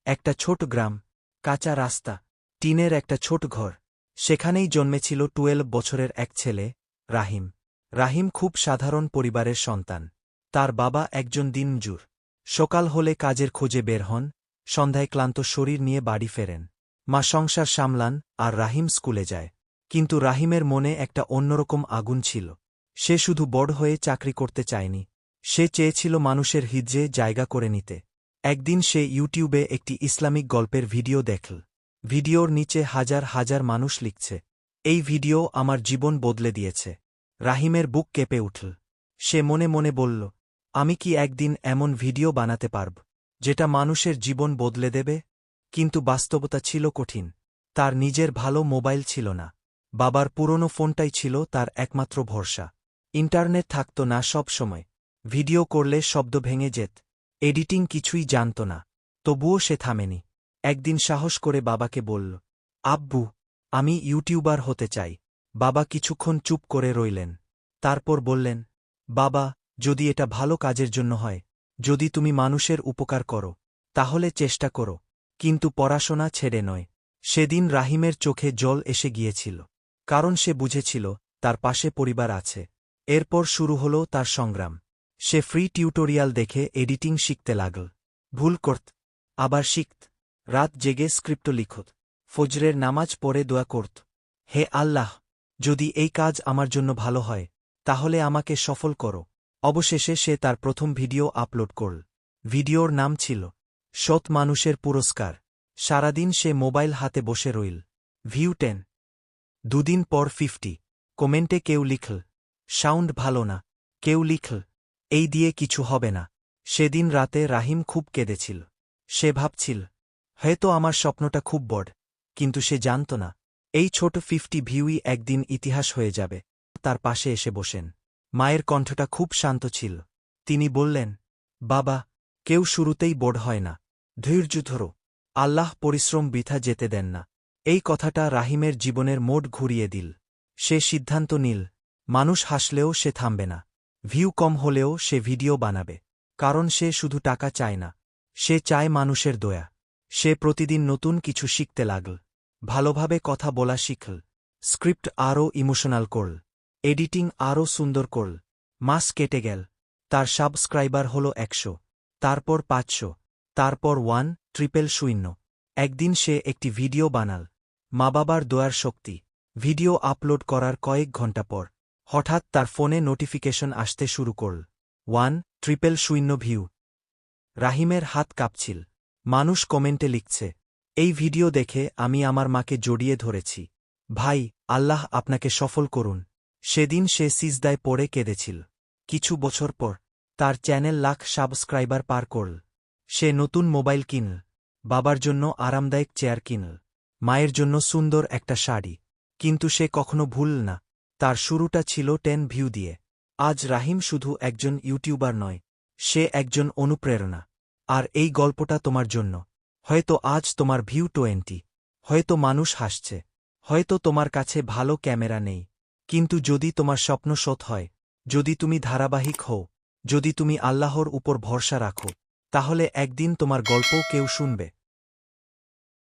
একটা ছোট গ্রাম, কাঁচা রাস্তা, টিনের একটা ছোট ঘর। সেখানেই জন্মেছিল 12 বছরের এক ছেলে, রাহিম। রাহিম খুব সাধারণ পরিবারের সন্তান। তার বাবা একজন দিনমজুর। সকাল হলে কাজের খোঁজে বের হন, সন্ধ্যায় ক্লান্ত শরীর নিয়ে বাড়ি ফেরেন। মা সংসার সামলান আর রাহিম স্কুলে যায়। কিন্তু রাহিমের মনে একটা অন্যরকম আগুন ছিল। সে শুধু বড় হয়ে চাকরি করতে চায়নি, সে চেয়েছিল মানুষের হৃদয়ে জায়গা করে নিতে। একদিন সে ইউটিউবে একটি ইসলামিক গল্পের ভিডিও দেখল। ভিডিওর নিচে হাজার হাজার মানুষ লিখছে, এই ভিডিও আমার জীবন বদলে দিয়েছে। রাহিমের বুক কেঁপে উঠল। সে মনে মনে বলল, আমি কি একদিন এমন ভিডিও বানাতে পারব যেটা মানুষের জীবন বদলে দেবে? কিন্তু বাস্তবতা ছিল কঠিন। তার নিজের ভালো মোবাইল ছিল না। বাবার পুরনো ফোনটাই ছিল তার একমাত্র ভরসা। ইন্টারনেট থাকত না সব সময়। ভিডিও করলে শব্দ ভেঙে যেত। এডিটিং কিছুই জানত না। তবুও সে থামেনি। একদিন সাহস করে বাবাকে বলল, আব্বু, আমি ইউটিউবার হতে চাই। বাবা কিছুক্ষণ চুপ করে রইলেন। তারপর বললেন, বাবা, যদি এটা ভালো কাজের জন্য হয়, যদি তুমি মানুষের উপকার করো, তাহলে চেষ্টা করো, কিন্তু পড়াশোনা ছেড়ে নয়। সেদিন রাহিমের চোখে জল এসে গিয়েছিল। কারণ সে বুঝেছিল তার পাশে পরিবার আছে। এরপর শুরু হল তার সংগ্রাম। সে ফ্রি টিউটোরিয়াল দেখে এডিটিং শিখতে লাগল। ভুল করত, আবার শিখত। রাত জেগে স্ক্রিপ্ট লিখত। ফজরের নামাজ পড়ে দোয়া করত, হে আল্লাহ, যদি এই কাজ আমার জন্য ভালো হয়, তাহলে আমাকে সফল করো। অবশেষে সে তার প্রথম ভিডিও আপলোড করল। ভিডিওর নাম ছিল সৎ মানুষের পুরস্কার। সারাদিন সে মোবাইল হাতে বসে রইল। ভিউ 10। দুদিন পর 50। কমেন্টে কেউ লিখল, সাউন্ড ভালো না। কেউ লিখল, এই দিয়ে কিছু হবে না। সেদিন রাতে রাহিম খুব কেঁদেছিল। সে ভাবছিল, হয়তো আমার স্বপ্নটা খুব বড়, কিন্তু সে জানত না এই ছোট 50 ভিউই একদিন ইতিহাস হয়ে যাবে। তার পাশে এসে বসেন। মায়ের কণ্ঠটা খুব শান্ত ছিল। তিনি বললেন, বাবা, কেউ শুরুতেই বড় হয় না। ধৈর্য ধরো, আল্লাহ পরিশ্রম বৃথা যেতে দেন না। এই কথাটা রাহিমের জীবনের মোড় ঘুরিয়ে দিল। সে সিদ্ধান্ত নিল, মানুষ হাসলেও সে থামবে না। ভিউ কম হলেও সে ভিডিও বানাবে। কারণ সে শুধু টাকা চায় না, সে চায় মানুষের দয়া। সে প্রতিদিন নতুন কিছু শিখতে লাগল। ভালোভাবে কথা বলা শিখল। স্ক্রিপ্ট আরও ইমোশনাল করল। এডিটিং আরও সুন্দর করল। মাস কেটে গেল। তার সাবস্ক্রাইবার হল 100, তারপর 500, তারপর 1,000,000। একদিন সে একটি ভিডিও বানাল, মা বাবার দয়ার শক্তি। ভিডিও আপলোড করার কয়েক ঘণ্টা পর হঠাৎ তার ফোনে নোটিফিকেশন আসতে শুরু করল, 1,000,000 ভিউ। রাহিমের হাত কাঁপছিল। মানুষ কমেন্টে লিখছে, এই ভিডিও দেখে আমি আমার মাকে জড়িয়ে ধরেছি। ভাই, আল্লাহ আপনাকে সফল করুন। সেদিন সে সিজদায় পড়ে কেঁদেছিল। কিছু বছর পর তার চ্যানেল লাখ সাবস্ক্রাইবার পার করল। সে নতুন মোবাইল কিনল, বাবার জন্য আরামদায়ক চেয়ার কিনল, মায়ের জন্য সুন্দর একটা শাড়ি। কিন্তু সে কখনো ভুলল না, তার শুরুটা ছিল 10 ভিউ দিয়ে। আজ রাহিম শুধু একজন ইউটিউবার নয়, সে একজন অনুপ্রেরণা। আর এই গল্পটা তোমার জন্য। হয়তো আজ তোমার ভিউ 20, হয়তো মানুষ হাসছে, হয়তো তোমার কাছে ভালো ক্যামেরা নেই। কিন্তু যদি তোমার স্বপ্ন সৎ হয়, যদি তুমি ধারাবাহিক হও, যদি তুমি আল্লাহর উপর ভরসা রাখো, তাহলে একদিন তোমার গল্পও কেউ শুনবে।